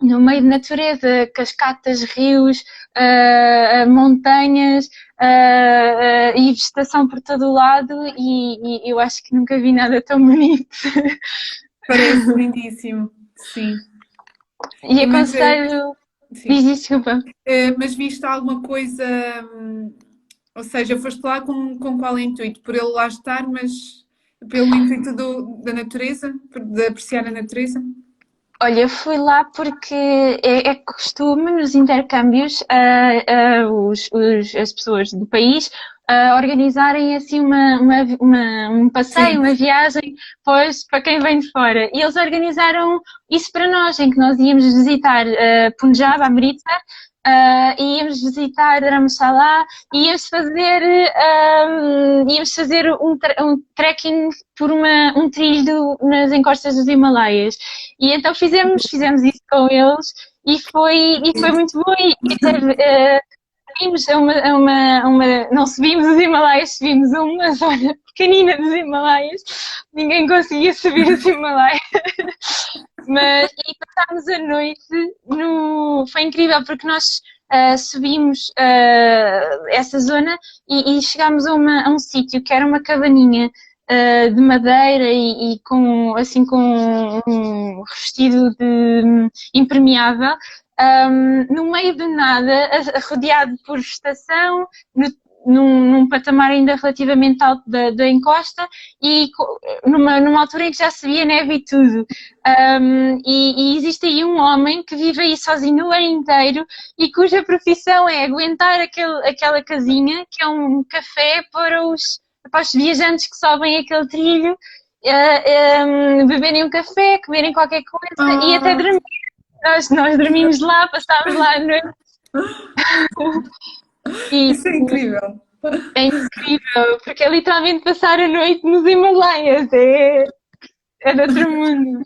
no meio de natureza, cascatas, rios, montanhas e vegetação por todo o lado, e eu acho que nunca vi nada tão bonito. Parece lindíssimo, sim. E Mas, aconselho. sim. Diz, desculpa. Mas viste alguma coisa, ou seja, foste lá com qual intuito? Por ele lá estar, mas pelo intuito da natureza, de apreciar a natureza? Olha, eu fui lá porque é costume nos intercâmbios as pessoas do país organizarem assim um passeio, Sim. uma viagem para quem vem de fora. E eles organizaram isso para nós, em que nós íamos visitar Punjab, Amritsar, íamos visitar Dharamshala, íamos fazer um trekking por um trilho nas encostas dos Himalaias. E então fizemos isso com eles e foi muito bom. E até, subimos não subimos os Himalaias, subimos uma zona pequenina dos Himalaias. Ninguém conseguia subir os Himalaias. E passámos a noite foi incrível porque nós subimos essa zona e chegámos a um sítio que era uma cabaninha de madeira e com um revestido de impermeável, no meio do nada, rodeado por vegetação, num patamar ainda relativamente alto da encosta e numa altura em que já se via neve e tudo. E existe aí um homem que vive aí sozinho o ano inteiro e cuja profissão é aguentar aquela casinha, que é um café para os viajantes que sobem aquele trilho, beberem um café, comerem qualquer coisa e até dormir. Nós dormimos lá, passámos lá a noite. Isso é incrível. É incrível, porque é literalmente passar a noite nos Himalaias, é de outro mundo.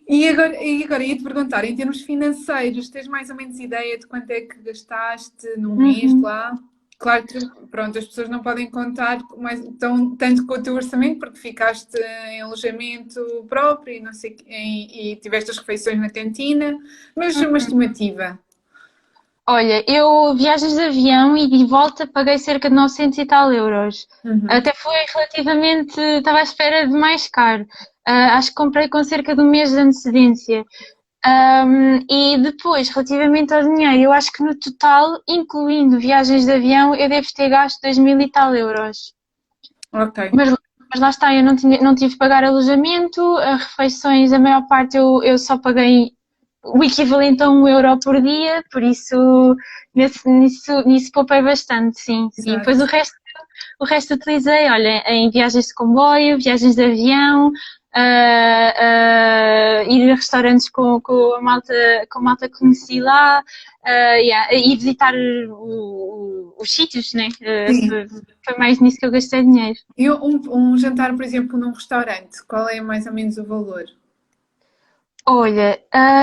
E agora ia-te perguntar, em termos financeiros, tens mais ou menos ideia de quanto é que gastaste num mês lá? Claro que, pronto, as pessoas não podem contar tanto com o teu orçamento, porque ficaste em alojamento próprio e não sei, e tiveste as refeições na cantina, mas uma estimativa. Olha, eu viagens de avião e de volta paguei cerca de 900 e tal euros. Até foi relativamente, estava à espera de mais caro. Acho que comprei com cerca de um mês de antecedência. E depois, relativamente ao dinheiro, eu acho que no total, incluindo viagens de avião, eu devo ter gasto 2000 e tal euros. Ok. Mas lá está, eu não tive de pagar alojamento, refeições, a maior parte eu só paguei o equivalente a 1 euro por dia, por isso nisso poupei bastante, sim. E Exato. depois o resto utilizei, olha, em viagens de comboio, viagens de avião, ir a restaurantes com a malta que conheci lá, e visitar os sítios, né? Foi mais nisso que eu gastei dinheiro. E um jantar, por exemplo, num restaurante, qual é mais ou menos o valor? Olha,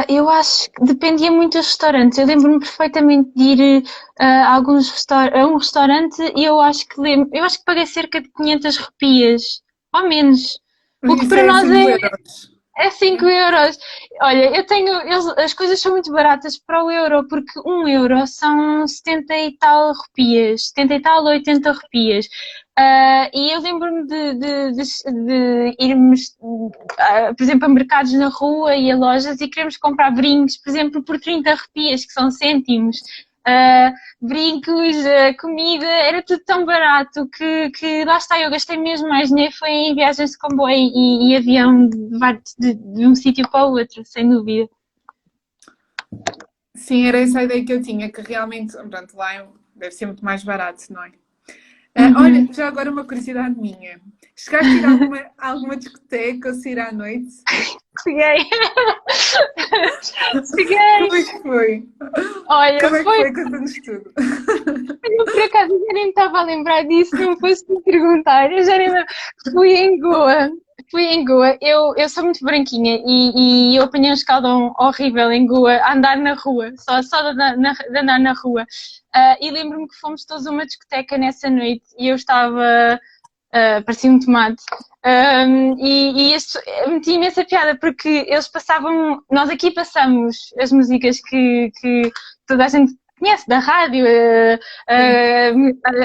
eu acho que dependia muito dos restaurantes. Eu lembro-me perfeitamente de ir a um restaurante e eu acho que paguei cerca de 500 rupias, ou menos. O que Isso para é nós 5 euros. é 5 euros. Olha, as coisas são muito baratas para o euro, porque 1 euro são 70 e tal rupias, 70 e tal, 80 rupias. E eu lembro-me de irmos, por exemplo, a mercados na rua e a lojas e queremos comprar brincos, por exemplo, por 30 rupias, que são cêntimos. brincos, comida, era tudo tão barato que lá está, eu gastei mesmo mais dinheiro foi em viagens de comboio e avião de um sítio para o outro, sem dúvida. Sim, era essa a ideia que eu tinha, que realmente, pronto, lá deve ser muito mais barato, não é? Olha, já agora uma curiosidade minha. Chegaste a ir a alguma discoteca ou sair à noite? Cheguei! Como é que foi? Olha, Como é que foi. foi? Conta-nos tudo. Eu, por acaso, já nem me estava a lembrar disso, não fosse me perguntar. Eu já nem me... Fui em Goa. Fui em Goa. Eu sou muito branquinha e eu apanhei um escaldão horrível em Goa, a andar na rua, só de andar na rua. E lembro-me que fomos todos a uma discoteca nessa noite e eu estava... parecia um tomate. Meti imensa piada porque eles passavam, nós aqui passamos as músicas que toda a gente conhece da rádio,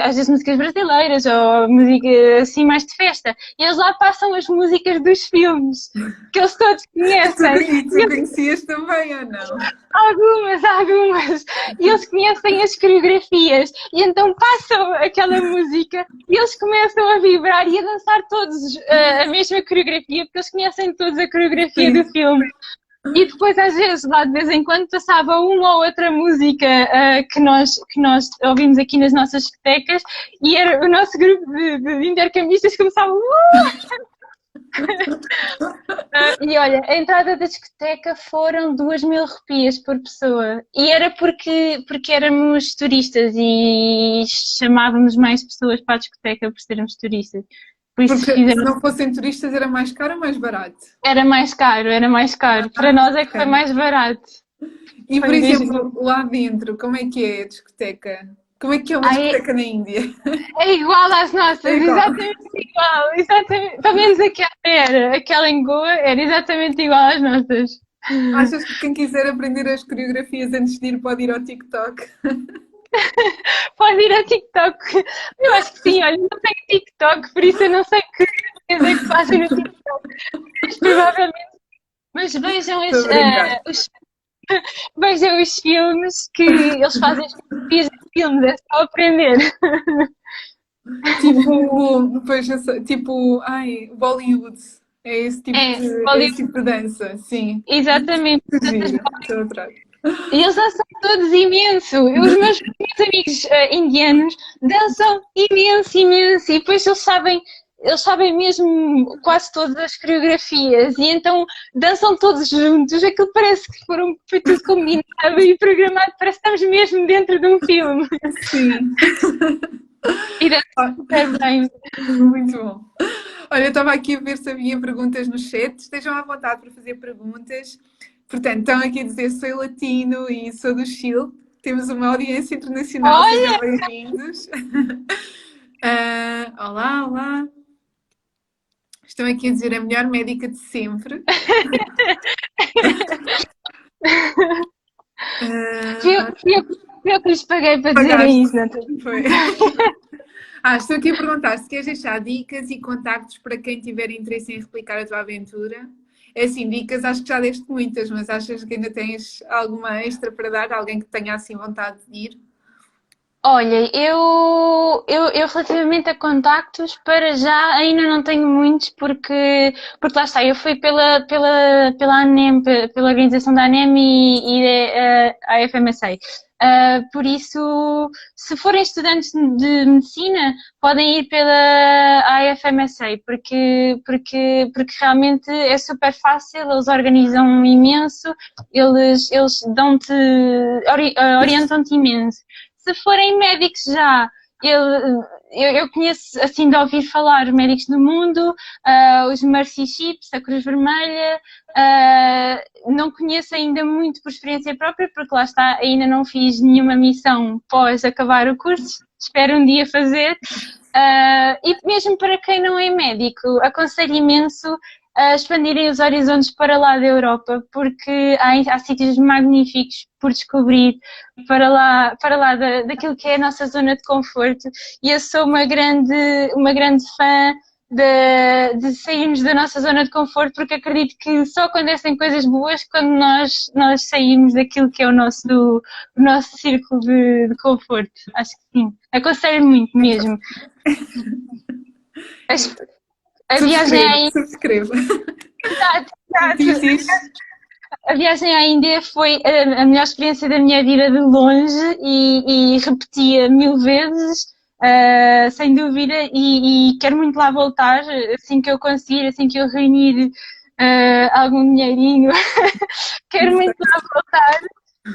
às vezes músicas brasileiras ou música assim mais de festa, e eles lá passam as músicas dos filmes que eles todos conhecem. Tu conhecias também ou não? Algumas. E eles conhecem as coreografias. E então passam aquela música e eles começam a vibrar e a dançar todos a mesma coreografia, porque eles conhecem todos a coreografia do filme. E depois, às vezes, lá de vez em quando, passava uma ou outra música que nós ouvimos aqui nas nossas discotecas e era o nosso grupo de intercambistas que começava. E olha, a entrada da discoteca foram 2000 rupias por pessoa. E era porque éramos turistas e chamávamos mais pessoas para a discoteca por sermos turistas. Por isso Porque se não fossem turistas era mais caro ou mais barato? Era mais caro, era mais caro. Para nós é que foi mais barato. E, por Foi mesmo. exemplo, lá dentro, como é que é a discoteca? Como é que é uma discoteca na Índia? É igual às nossas, É igual. exatamente igual. Exatamente. Pelo menos aquela em Goa era exatamente igual às nossas. Achas que quem quiser aprender as coreografias antes de ir pode ir ao TikTok? Pode ir ao TikTok. Eu acho que sim, olha, não tenho TikTok, por isso eu não sei que coisa é que fazem no TikTok. Mas provavelmente. Mas vejam Estou a brincar. vejam os filmes que eles fazem as coreografias de filmes, é só aprender. Tipo, Bollywood. É esse tipo É, é esse tipo de dança, sim. exatamente. Que giro. Estou atrás. E eles dançam todos imenso. Os meus amigos indianos dançam imenso, imenso. E depois eles sabem mesmo quase todas as coreografias. E então dançam todos juntos. Aquilo parece que foi tudo combinado e programado. Parece que estamos mesmo dentro de um filme. Sim. E dançam super bem. Muito bom. Olha, eu estava aqui a ver se havia perguntas no chat. Estejam à vontade para fazer perguntas. Portanto, estão aqui a dizer sou latino e sou do Chile. Temos uma audiência internacional. Olha! Sejam bem-vindos. Olá, olá. Estão aqui a dizer a melhor médica de sempre. Fui eu que lhes paguei para dizerem isso, não é? Foi. Estou aqui a perguntar se queres deixar dicas e contactos para quem tiver interesse em replicar a tua aventura. É assim, dicas acho que já deste muitas, mas achas que ainda tens alguma extra para dar? Alguém que tenha assim vontade de ir? Olha, eu relativamente a contactos, para já ainda não tenho muitos, porque lá está, eu fui pela ANEM, pela organização da ANEM e a FMSA. Por isso, se forem estudantes de medicina, podem ir pela AFMSA, porque realmente é super fácil, eles organizam imenso, eles dão-te, orientam-te imenso. Se forem médicos já, eu conheço, assim, de ouvir falar, médicos do mundo, os Mercy Ships, a Cruz Vermelha, não conheço ainda muito por experiência própria, porque lá está, ainda não fiz nenhuma missão pós acabar o curso, espero um dia fazer. E mesmo para quem não é médico, aconselho imenso a expandirem os horizontes para lá da Europa, porque há sítios magníficos por descobrir para lá daquilo que é a nossa zona de conforto. E eu sou uma grande fã de sairmos da nossa zona de conforto, porque acredito que só acontecem coisas boas quando nós saímos daquilo que é o nosso círculo de conforto. Acho que sim. Aconselho muito mesmo. As- A viagem à Índia, Subscrevo. exato, Diz, exato. diz. A viagem à Índia foi a melhor experiência da minha vida de longe e repetia 1000 vezes, sem dúvida, e quero muito lá voltar, assim que eu conseguir, assim que eu reunir algum dinheirinho, quero muito lá voltar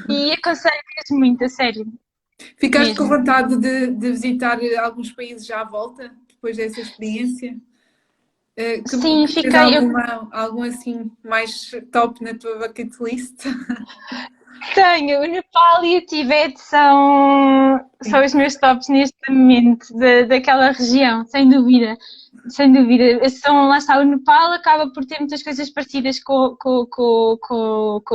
e aconselho mesmo muito, a sério, Ficaste com mesmo. vontade de visitar alguns países já à volta, depois dessa experiência? Sim, Que tens fiquei, eu algum assim mais top na tua bucket list? tenho, o Nepal e o Tibete são Sim. os meus tops neste momento, daquela região, sem dúvida. Sem dúvida. Lá está, o Nepal acaba por ter muitas coisas parecidas com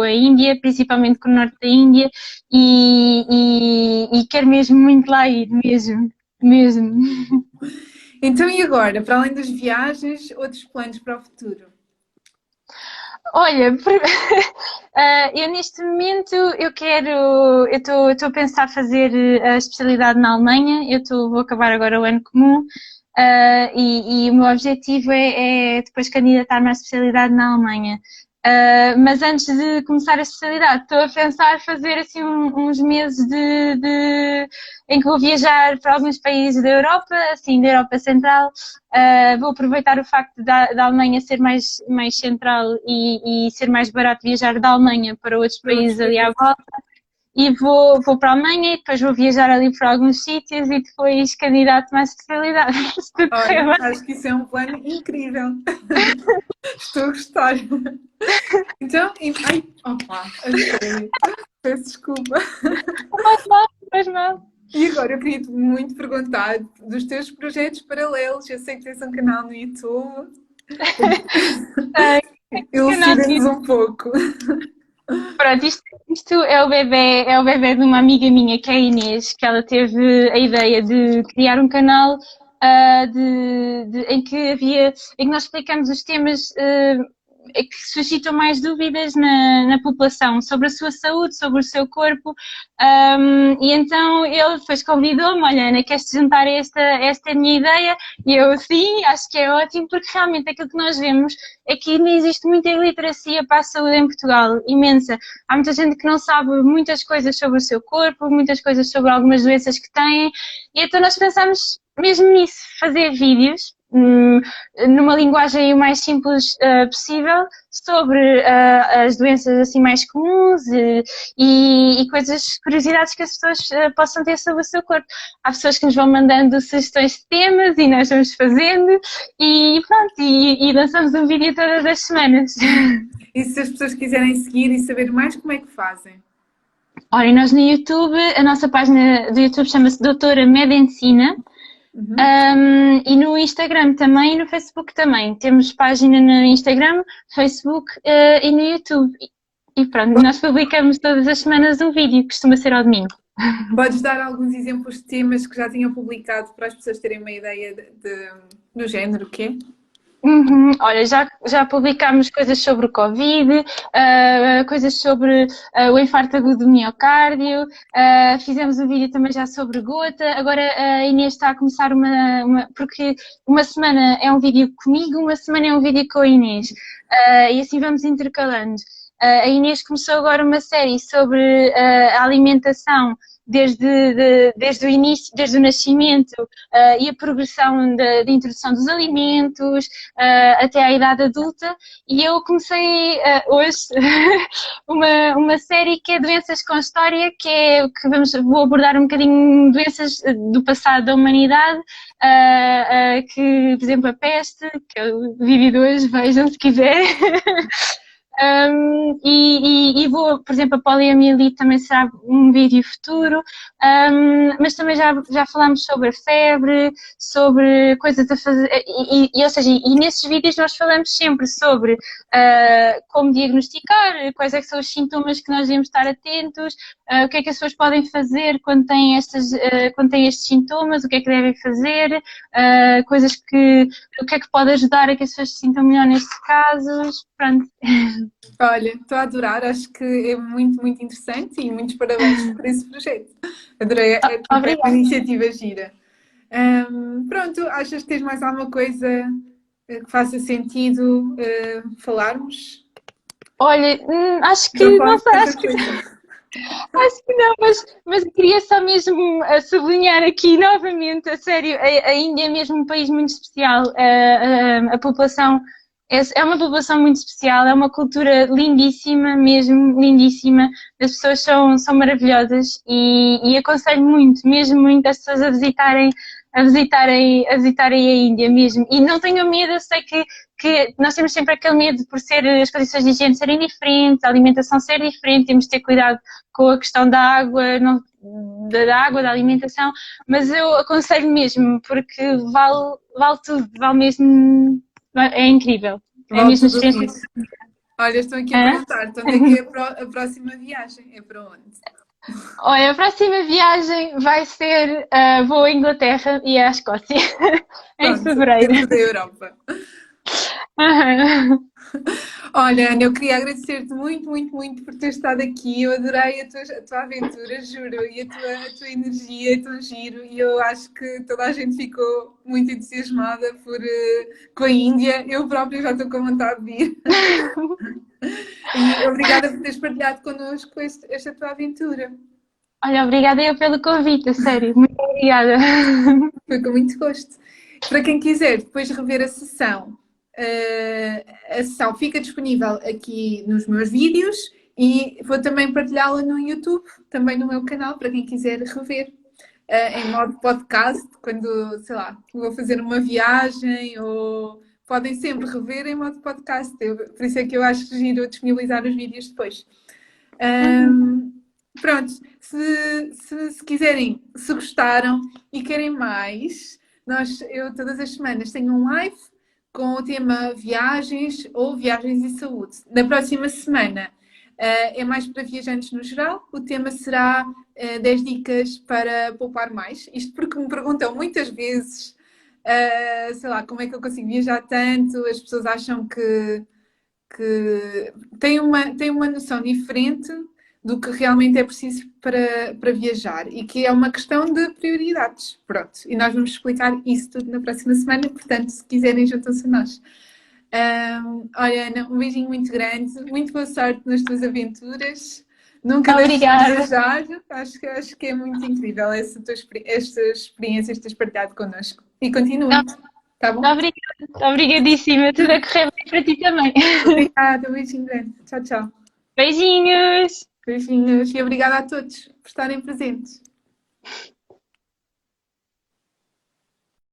a Índia, principalmente com o norte da Índia, e quero mesmo muito lá ir, mesmo, mesmo. Então, e agora, para além das viagens, outros planos para o futuro? Olha, eu neste momento eu estou a pensar fazer a especialidade na Alemanha, vou acabar agora o ano comum, e o meu objetivo é depois candidatar-me à especialidade na Alemanha. Mas antes de começar a especialidade, estou a pensar fazer assim uns meses em que vou viajar para alguns países da Europa, assim, da Europa Central. Vou aproveitar o facto da Alemanha ser mais central e ser mais barato viajar da Alemanha para outros Para outros países ali à países? volta. E vou para a Alemanha e depois vou viajar ali para alguns sítios e depois candidato-me à especialidade, se tudo correr Olha, bem. acho que isso é um plano incrível. Estou a gostar. Então, ai, opa, a sério. Peço desculpa. Não faz mal, não faz mal. E agora eu queria-te muito perguntar dos teus projetos paralelos. Eu sei que tens um canal no YouTube. Canal de Elucida-nos um pouco. Pronto, isto é o bebé de uma amiga minha, que é a Inês, que ela teve a ideia de criar um canal em que nós explicamos os temas que suscitam mais dúvidas na população sobre a sua saúde, sobre o seu corpo. E então ele depois convidou-me: olha, Ana, queres-te juntar a esta minha ideia? E eu, sim, acho que é ótimo, porque realmente aquilo que nós vemos é que ainda existe muita iliteracia para a saúde em Portugal, imensa. Há muita gente que não sabe muitas coisas sobre o seu corpo, muitas coisas sobre algumas doenças que têm, e então nós pensamos mesmo nisso, fazer vídeos, numa linguagem o mais simples possível, sobre as doenças assim mais comuns e coisas, curiosidades que as pessoas possam ter sobre o seu corpo. Há pessoas que nos vão mandando sugestões de temas e nós vamos fazendo e pronto, e lançamos um vídeo todas as semanas. E se as pessoas quiserem seguir e saber mais, como é que fazem? Ora, e nós no YouTube, a nossa página do YouTube chama-se Doutora Medicina. Uhum. E no Instagram também e no Facebook também. Temos página no Instagram, Facebook e no YouTube. E pronto, nós publicamos todas as semanas um vídeo, costuma ser ao domingo. Podes dar alguns exemplos de temas que já tinham publicado para as pessoas terem uma ideia do género, o quê? Olha, já publicámos coisas sobre o Covid, coisas sobre o infarto agudo do miocárdio, fizemos um vídeo também já sobre gota. Agora a Inês está a começar porque uma semana é um vídeo comigo, uma semana é um vídeo com a Inês, e assim vamos intercalando. A Inês começou agora uma série sobre a alimentação desde o início, desde o nascimento e a progressão da introdução dos alimentos até à idade adulta, e eu comecei hoje uma série que é Doenças com História, vou abordar um bocadinho doenças do passado da humanidade, que, por exemplo, a peste, que é o vídeo de hoje, vejam se quiser. E vou, por exemplo, a poliomielite também será um vídeo futuro, mas também já falámos sobre a febre, sobre coisas a fazer, ou seja, e nesses vídeos nós falamos sempre sobre como diagnosticar, quais é que são os sintomas que nós devemos estar atentos, o que é que as pessoas podem fazer quando têm estes sintomas, o que é que devem fazer, o que é que pode ajudar a que as pessoas se sintam melhor nestes casos, pronto. Olha, estou a adorar, acho que é muito, muito interessante e muitos parabéns por esse projeto. Adorei, é tipo, é uma Obrigada. iniciativa gira. Pronto, achas que tens mais alguma coisa que faça sentido falarmos? Olha, acho que, Não não falas sei, de outra coisa. acho que não, mas queria só mesmo sublinhar aqui novamente, a sério, a Índia é mesmo um país muito especial. A população é uma população muito especial, é uma cultura lindíssima, mesmo lindíssima. As pessoas são maravilhosas e aconselho muito, mesmo muito, as pessoas a visitarem a Índia mesmo. E não tenham medo, eu sei que nós temos sempre aquele medo por ser as condições de higiene serem diferentes, a alimentação ser diferente, temos de ter cuidado com a questão da água, da água, da alimentação, mas eu aconselho mesmo, porque vale tudo, vale mesmo, é incrível. É Vale mesmo tudo experiência. isso. Olha, estão aqui a Hã? perguntar, de onde é que é a próxima viagem? É para onde? Olha, a próxima viagem vai ser, vou à Inglaterra e à Escócia, em Pronto, fevereiro. dentro da Europa. Aham. Olha, Ana, eu queria agradecer-te muito, muito, muito por ter estado aqui. Eu adorei a tua aventura, juro, e a tua energia é tão giro. E eu acho que toda a gente ficou muito entusiasmada com a Índia. Eu própria já estou com vontade de ir. E obrigada por teres partilhado connosco esta tua aventura. Olha, obrigada eu pelo convite, a sério, muito obrigada. Foi com muito gosto. Para quem quiser depois rever a sessão fica disponível aqui nos meus vídeos e vou também partilhá-la no YouTube, também no meu canal, para quem quiser rever em modo podcast, quando, sei lá, vou fazer uma viagem ou podem sempre rever em modo podcast. Por isso é que eu acho giro disponibilizar os vídeos depois. Pronto, se quiserem, se gostaram e querem mais, eu todas as semanas tenho um live com o tema viagens ou viagens e saúde. Na próxima semana é mais para viajantes no geral. O tema será 10 dicas para poupar mais. Isto porque me perguntam muitas vezes, sei lá, como é que eu consigo viajar tanto? As pessoas acham que têm uma noção diferente do que realmente é preciso para viajar e que é uma questão de prioridades. Pronto, e nós vamos explicar isso tudo na próxima semana, portanto, se quiserem, juntam-se a nós. Olha, Ana, um beijinho muito grande, muito boa sorte nas tuas aventuras. Nunca deixes de Obrigada. viajar, acho que é muito incrível estas experiências que tens partilhado connosco. E continua, tá bom? Obrigada, obrigadíssima. Tudo a correr bem para ti também. Obrigada, um beijinho grande. Tchau, tchau. Beijinhos! Beijinhos e obrigada a todos por estarem presentes.